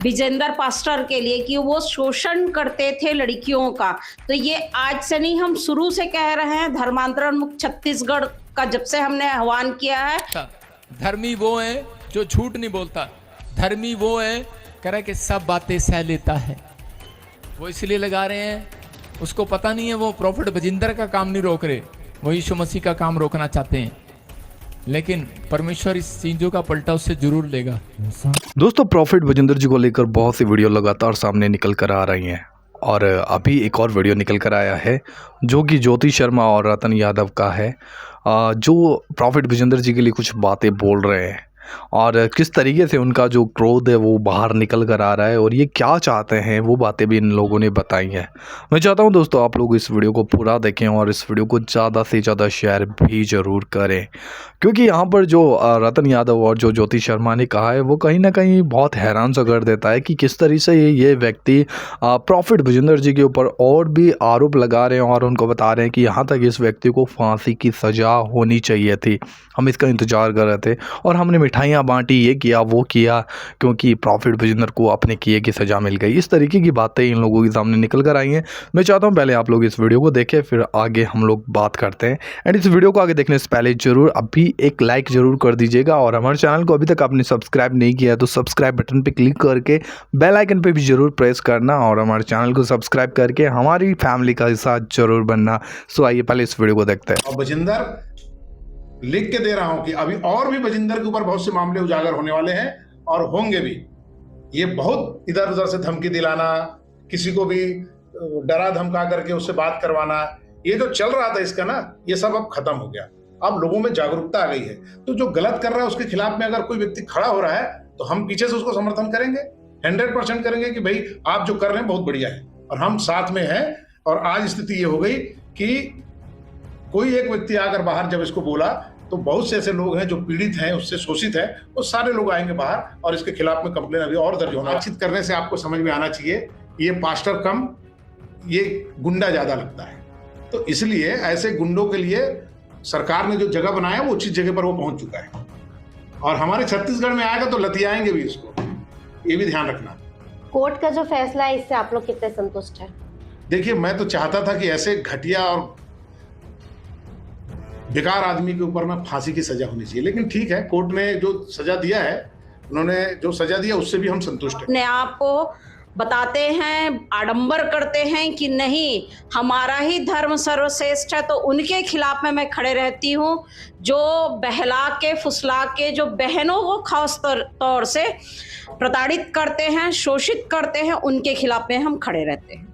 Vijender pastor के लिए कि वो शोषण करते थे लड़कियों का। तो ये आज से नहीं, हम शुरू से कह रहे हैं। धर्मांतरण मुक्त छत्तीसगढ़ का जब से हमने आह्वान किया है। धर्मी वो है जो झूठ नहीं बोलता, धर्मी वो है कह रहा कि सब बातें सह लेता है। वो इसलिए लगा रहे हैं, उसको पता नहीं है वो प्रॉफिट बजिंदर का काम नहीं रोक रहे, वो यीशु मसीह का काम रोकना चाहते हैं। लेकिन परमेश्वर इस चीजों का पलटा उससे जरूर लेगा। दोस्तों, प्रॉफिट बजिंदर जी को लेकर बहुत सी वीडियो लगातार सामने निकल कर आ रही हैं और अभी एक और वीडियो निकल कर आया है जो कि ज्योति शर्मा और रतन यादव का है, जो प्रॉफिट बजिंदर जी के लिए कुछ बातें बोल रहे हैं और किस तरीके से उनका जो क्रोध है वो बाहर निकल कर आ रहा है और ये क्या चाहते हैं वो बातें भी इन लोगों ने बताई हैं। मैं चाहता हूं दोस्तों आप लोग इस वीडियो को पूरा देखें और इस वीडियो को ज़्यादा से ज़्यादा शेयर भी ज़रूर करें, क्योंकि यहाँ पर जो रतन यादव और जो ज्योति शर्मा ने कहा है वो कहीं ना कहीं बहुत हैरान सा कर देता है कि किस तरीके से ये व्यक्ति प्रॉफिट बजिंदर जी के ऊपर और भी आरोप लगा रहे हैं और उनको बता रहे हैं कि यहाँ तक इस व्यक्ति को फांसी की सज़ा होनी चाहिए थी। हम इसका इंतज़ार कर रहे थे और हमने मिठाइयाँ बांटी, ये किया वो किया, क्योंकि प्रॉफिट बजिंदर को अपने किए की सज़ा मिल गई। इस तरीके की बातें इन लोगों के सामने निकल कर आई हैं। मैं चाहता हूँ पहले आप लोग इस वीडियो को देखें, फिर आगे हम लोग बात करते हैं। एंड इस वीडियो को आगे देखने से पहले ज़रूर अभी एक लाइक ज़रूर कर दीजिएगा और हमारे चैनल को अभी तक आपने सब्सक्राइब नहीं किया है तो सब्सक्राइब बटन पर क्लिक करके बेल आइकन पर भी ज़रूर प्रेस करना और हमारे चैनल को सब्सक्राइब करके हमारी फैमिली का हिस्सा ज़रूर बनना। सो आइए पहले इस वीडियो को देखते हैं। और बजिंदर लिख के दे रहा हूं कि अभी और भी बजिंदर के ऊपर बहुत से मामले उजागर होने वाले हैं और होंगे भी। ये बहुत इधर उधर से धमकी दिलाना, किसी को भी डरा धमका करके उससे बात करवाना, ये जो चल रहा था इसका ना, ये सब अब खत्म हो गया। अब लोगों में जागरूकता आ गई है। तो जो गलत कर रहा है उसके खिलाफ में अगर कोई व्यक्ति खड़ा हो रहा है तो हम पीछे से उसको समर्थन करेंगे, 100% करेंगे कि भाई आप जो कर रहे हैं बहुत बढ़िया है और हम साथ में हैं। और आज स्थिति ये हो गई कि कोई एक व्यक्ति आकर बाहर जब इसको बोला तो बहुत से ऐसे लोग हैं जो पीड़ित हैं, उससे शोषित हैं, वो सारे लोग आएंगे बाहर और इसके खिलाफ में कंप्लेन अभी और दर्ज होना। बातचीत करने से आपको समझ में आना चाहिए ये पास्टर कम, ये गुंडा ज्यादा लगता है। तो इसलिए ऐसे गुंडों के लिए सरकार ने जो जगह बनाया वो उचित जगह पर वो पहुंच चुका है और हमारे छत्तीसगढ़ में आएगा तो लतियाएंगे भी इसको, ये भी ध्यान रखना। कोर्ट का जो फैसला है इससे आप लोग कितने संतुष्ट हैं? देखिए, मैं तो चाहता था कि ऐसे घटिया और बेकार आदमी के ऊपर ना फांसी की सजा होनी चाहिए, लेकिन ठीक है, कोर्ट ने जो सजा दिया है, उन्होंने जो सजा दिया उससे भी हम संतुष्ट हैं। अपने आप को बताते हैं, आडंबर करते हैं कि नहीं हमारा ही धर्म सर्वश्रेष्ठ है, तो उनके खिलाफ में मैं खड़े रहती हूँ। जो बहला के फुसला के जो बहनों को खास तौर से प्रताड़ित करते हैं, शोषित करते हैं, उनके खिलाफ में हम खड़े रहते हैं।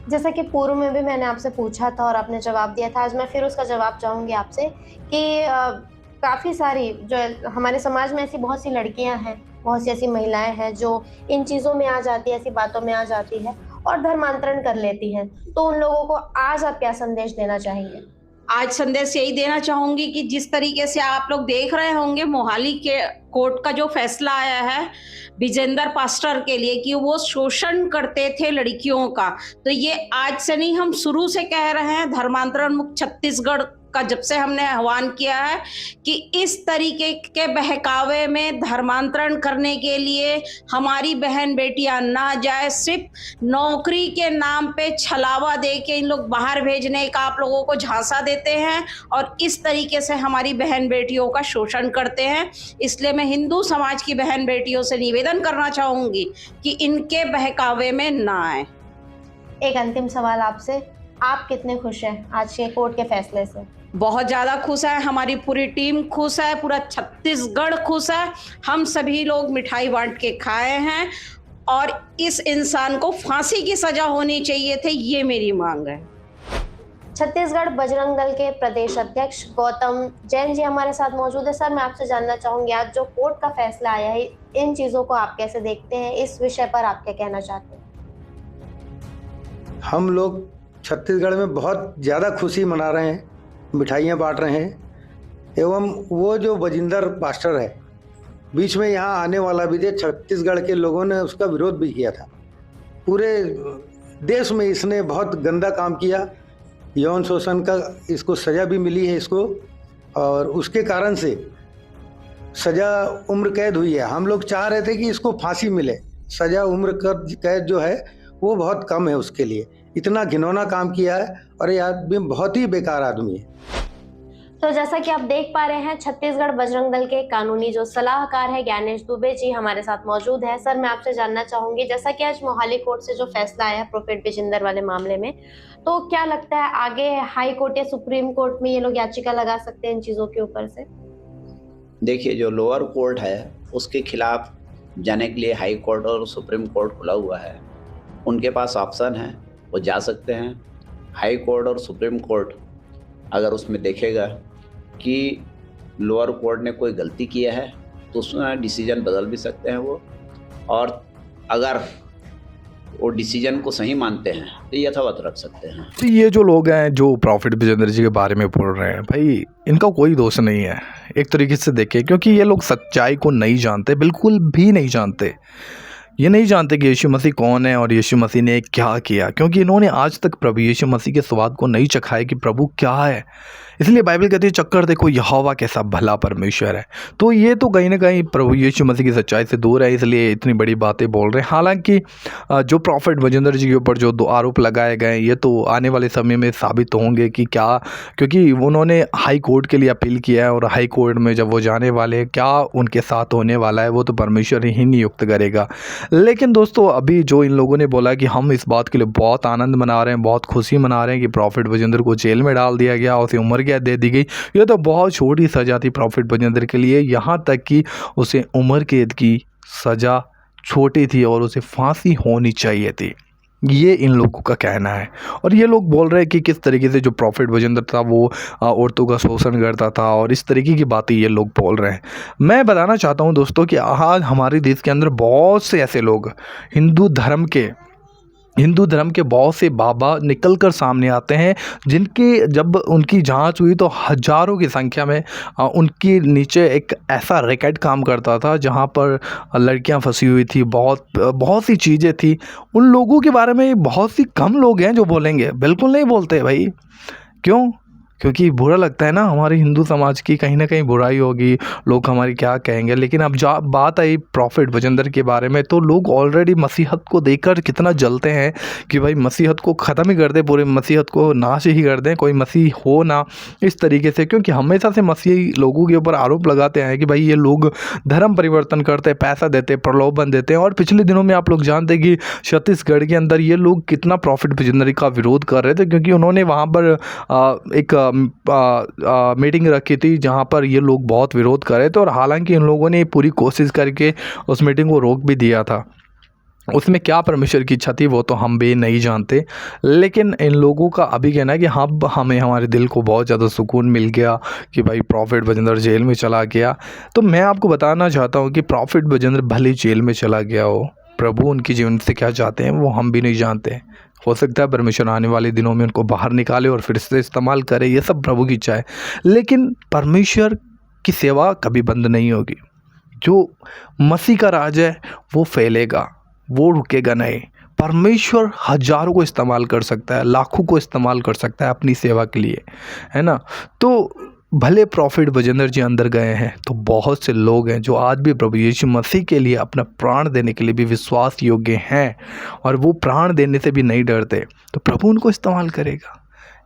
जैसा कि पूर्व में भी मैंने आपसे पूछा था और आपने जवाब दिया था, आज मैं फिर उसका जवाब चाहूँगी आपसे कि काफ़ी सारी जो हमारे समाज में ऐसी बहुत सी लड़कियां हैं, बहुत सी ऐसी महिलाएं हैं जो इन चीज़ों में आ जाती है, ऐसी बातों में आ जाती है और धर्मांतरण कर लेती हैं। तो उन लोगों को आज आप क्या संदेश देना चाहेंगे? आज संदेश यही देना चाहूंगी कि जिस तरीके से आप लोग देख रहे होंगे मोहाली के कोर्ट का जो फैसला आया है विजेंदर पास्टर के लिए कि वो शोषण करते थे लड़कियों का। तो ये आज से नहीं, हम शुरू से कह रहे हैं। धर्मांतरण मुक्त छत्तीसगढ़ का जब से हमने आह्वान किया है कि इस तरीके के बहकावे में धर्मांतरण करने के लिए हमारी बहन बेटियां ना जाए। सिर्फ नौकरी के नाम पे छलावा दे के इन लोग बाहर भेजने का आप लोगों को झांसा देते हैं और इस तरीके से हमारी बहन बेटियों का शोषण करते हैं। इसलिए मैं हिंदू समाज की बहन बेटियों से निवेदन करना चाहूंगी कि इनके बहकावे में ना आए। एक अंतिम सवाल आपसे, आप कितने खुश हैं आज के कोर्ट के फैसले से? बहुत ज़्यादा खुश है, हमारी पूरी टीम खुश है, पूरा छत्तीसगढ़ खुश है। हम सभी लोग मिठाई बांट के खाए हैं और इस इंसान को फांसी की सजा होनी चाहिए थी, ये मेरी मांग है। छत्तीसगढ़ बजरंग दल के प्रदेश अध्यक्ष गौतम जैन जी हमारे साथ मौजूद है। सर, मैं आपसे जानना चाहूँगी आज जो कोर्ट का फैसला आया है, इन चीज़ों को आप कैसे देखते हैं? इस विषय पर आप क्या कहना चाहते हैं? हम लोग छत्तीसगढ़ में बहुत ज़्यादा खुशी मना रहे हैं, मिठाइयाँ बांट रहे हैं एवं वो जो बजिंदर पास्टर है बीच में यहाँ आने वाला भी थे, छत्तीसगढ़ के लोगों ने उसका विरोध भी किया था। पूरे देश में इसने बहुत गंदा काम किया, यौन शोषण का इसको सज़ा भी मिली है इसको और उसके कारण से सज़ा उम्र कैद हुई है। हम लोग चाह रहे थे कि इसको फांसी मिले, सजा उम्र कैद जो है वो बहुत कम है उसके लिए। इतना घिनौना काम किया है और ये आदमी बहुत ही बेकार आदमी है। तो जैसा कि आप देख पा रहे हैं, छत्तीसगढ़ बजरंग दल के कानूनी जो सलाहकार है ज्ञानेश दुबे जी हमारे साथ मौजूद है। सर, मैं आपसे जानना चाहूंगी, जैसा कि आज मोहाली कोर्ट से जो फैसला आया प्रोफेट विजेंदर वाले मामले में, तो क्या लगता है आगे हाई कोर्ट या सुप्रीम कोर्ट में ये लोग याचिका लगा सकते हैं इन चीजों के ऊपर से? देखिए, जो लोअर कोर्ट है उसके खिलाफ जाने के लिए हाई कोर्ट और सुप्रीम कोर्ट खुला हुआ है। उनके पास ऑप्शन है, वो जा सकते हैं। हाई कोर्ट और सुप्रीम कोर्ट अगर उसमें देखेगा कि लोअर कोर्ट ने कोई गलती किया है तो उसमें डिसीजन बदल भी सकते हैं वो, और अगर वो डिसीजन को सही मानते हैं तो यथावत रख सकते हैं। तो ये जो लोग हैं जो प्रॉफिट विजेंद्र जी के बारे में बोल रहे हैं, भाई इनका कोई दोष नहीं है एक तरीके से देखें, क्योंकि ये लोग सच्चाई को नहीं जानते, बिल्कुल भी नहीं जानते। ये नहीं जानते कि यीशु मसीह कौन है और यीशु मसीह ने क्या किया, क्योंकि इन्होंने आज तक प्रभु यीशु मसीह के स्वाद को नहीं चखा है कि प्रभु क्या है। इसलिए बाइबल कहती है, चक्कर देखो यहोवा कैसा भला परमेश्वर है। तो ये तो कहीं ना कहीं प्रभु यीशु मसीह की सच्चाई से दूर है, इसलिए इतनी बड़ी बातें बोल रहे हैं। हालांकि जो प्रॉफिट विजेंद्र जी के ऊपर जो 2 आरोप लगाए गए ये तो आने वाले समय में साबित होंगे कि क्या, क्योंकि उन्होंने हाई कोर्ट के लिए अपील किया है और हाई कोर्ट में जब वो जाने वाले, क्या उनके साथ होने वाला है वो तो परमेश्वर ही नियुक्त करेगा। लेकिन दोस्तों, अभी जो इन लोगों ने बोला कि हम इस बात के लिए बहुत आनंद मना रहे हैं, बहुत खुशी मना रहे हैं कि प्रॉफिट विजेंद्र को जेल में डाल दिया गया और उसे उम्र कैद दे दी गई, ये तो बहुत छोटी सज़ा थी प्रॉफिट विजेंद्र के लिए। यहाँ तक कि उसे उम्र कैद की सज़ा छोटी थी और उसे फांसी होनी चाहिए थी, ये इन लोगों का कहना है। और ये लोग बोल रहे हैं कि किस तरीके से जो प्रॉफिट विजेंद्र था वो औरतों का शोषण करता था और इस तरीके की बातें ये लोग बोल रहे हैं। मैं बताना चाहता हूँ दोस्तों कि आज हमारे देश के अंदर बहुत से ऐसे लोग हिंदू धर्म के बहुत से बाबा निकल कर सामने आते हैं, जिनके जब उनकी जांच हुई तो हज़ारों की संख्या में उनके नीचे एक ऐसा रैकेट काम करता था जहां पर लड़कियां फंसी हुई थी, बहुत सी चीज़ें थी। उन लोगों के बारे में बहुत सी कम लोग हैं जो बोलेंगे, बिल्कुल नहीं बोलते भाई। क्यों? क्योंकि बुरा लगता है ना, हमारे हिंदू समाज की कहीं ना कहीं बुराई होगी, लोग हमारी क्या कहेंगे। लेकिन अब जब बात आई प्रॉफिट विजेंद्र के बारे में तो लोग ऑलरेडी मसीहत को देखकर कितना जलते हैं कि भाई मसीहत को ख़त्म ही कर दे, पूरे मसीहत को नाश ही कर दें, कोई मसीह हो ना, इस तरीके से। क्योंकि हमेशा से मसीही लोगों के ऊपर आरोप लगाते हैं कि भाई ये लोग धर्म परिवर्तन करते, पैसा देते, प्रलोभन देते हैं। और पिछले दिनों में आप लोग जानते हैं कि छत्तीसगढ़ के अंदर ये लोग कितना प्रॉफिट विजेंद्र का विरोध कर रहे थे, क्योंकि उन्होंने वहाँ पर एक मीटिंग रखी थी जहां पर ये लोग बहुत विरोध कर रहे थे। और हालांकि इन लोगों ने पूरी कोशिश करके उस मीटिंग को रोक भी दिया था। उसमें क्या परमेश्वर की इच्छा थी वो तो हम भी नहीं जानते, लेकिन इन लोगों का अभी कहना है कि हाँ, हमें हमारे दिल को बहुत ज़्यादा सुकून मिल गया कि भाई प्रॉफिट विजेंद्र जेल में चला गया। तो मैं आपको बताना चाहता हूँ कि प्रॉफिट विजेंद्र भले जेल में चला गया हो, प्रभु उनकी जीवन से क्या चाहते हैं वो हम भी नहीं जानते। हो सकता है परमेश्वर आने वाले दिनों में उनको बाहर निकाले और फिर से इस्तेमाल करे, ये सब प्रभु की इच्छा है। लेकिन परमेश्वर की सेवा कभी बंद नहीं होगी। जो मसीह का राज है वो फैलेगा, वो रुकेगा नहीं। परमेश्वर हजारों को इस्तेमाल कर सकता है, लाखों को इस्तेमाल कर सकता है अपनी सेवा के लिए, है ना। तो भले प्रॉफिट विजेंद्र जी अंदर गए हैं तो बहुत से लोग हैं जो आज भी प्रभु यीशु मसीह के लिए अपना प्राण देने के लिए भी विश्वास योग्य हैं और वो प्राण देने से भी नहीं डरते, तो प्रभु उनको इस्तेमाल करेगा।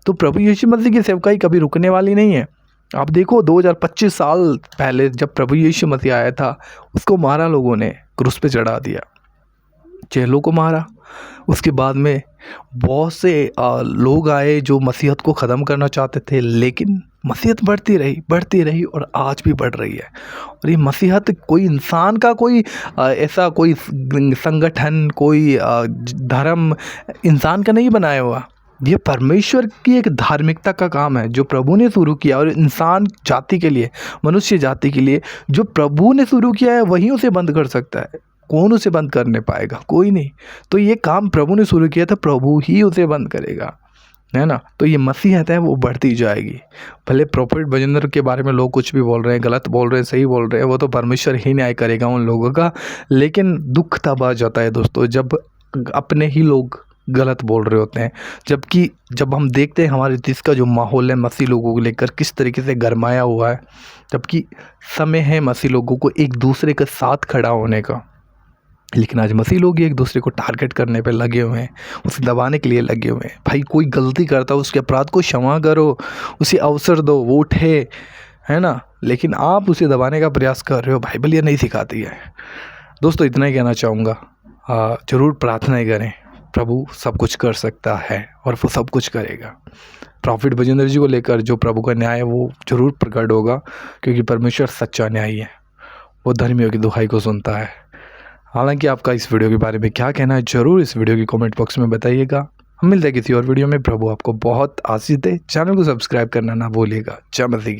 तो प्रभु यीशु मसीह की सेवकाई कभी रुकने वाली नहीं है। आप देखो 2025 साल पहले जब प्रभु यीशु मसीह आया था, उसको मारा लोगों ने, क्रूस पे चढ़ा दिया, चेलों को मारा। उसके बाद में बहुत से लोग आए जो मसीहत को ख़त्म करना चाहते थे, लेकिन मसीहत बढ़ती रही और आज भी बढ़ रही है। और ये मसीहत कोई इंसान का कोई ऐसा कोई संगठन, कोई धर्म इंसान का नहीं बनाया हुआ। ये परमेश्वर की एक धार्मिकता का काम है जो प्रभु ने शुरू किया, और इंसान जाति के लिए, मनुष्य जाति के लिए जो प्रभु ने शुरू किया है वही उसे बंद कर सकता है। कौन उसे बंद करने पाएगा? कोई नहीं। तो ये काम प्रभु ने शुरू किया था, प्रभु ही उसे बंद करेगा, है ना। तो ये मसीहत है वो बढ़ती जाएगी। भले प्रॉफिट विजेंद्र के बारे में लोग कुछ भी बोल रहे हैं, गलत बोल रहे हैं, सही बोल रहे हैं, वो तो परमेश्वर ही न्याय करेगा उन लोगों का। लेकिन दुख तब आ जाता है दोस्तों जब अपने ही लोग गलत बोल रहे होते हैं, जबकि जब हम देखते हैं हमारे देश का जो माहौल है मसीह लोगों को लेकर किस तरीके से गरमाया हुआ है, जबकि समय है मसीह लोगों को एक दूसरे के साथ खड़ा होने का। लेकिन आज मसीह लोग ही एक दूसरे को टारगेट करने पे लगे हुए हैं, उसे दबाने के लिए लगे हुए हैं। भाई कोई गलती करता है उसके अपराध को क्षमा करो, उसे अवसर दो, वो उठे, है ना। लेकिन आप उसे दबाने का प्रयास कर रहे हो, बाइबल ये नहीं सिखाती है। दोस्तों इतना ही कहना चाहूँगा, ज़रूर प्रार्थना करें, प्रभु सब कुछ कर सकता है और वो सब कुछ करेगा। प्रॉफिट बजिंदर जी को लेकर जो प्रभु का न्याय है वो ज़रूर प्रकट होगा, क्योंकि परमेश्वर सच्चा न्यायी है, वो धर्मियों की दुहाई को सुनता है। हालांकि आपका इस वीडियो के बारे में क्या कहना है ज़रूर इस वीडियो की कमेंट बॉक्स में बताइएगा। हम मिलते हैं किसी और वीडियो में। प्रभु आपको बहुत आशीष दे। चैनल को सब्सक्राइब करना ना भूलिएगा। जय मसीह की।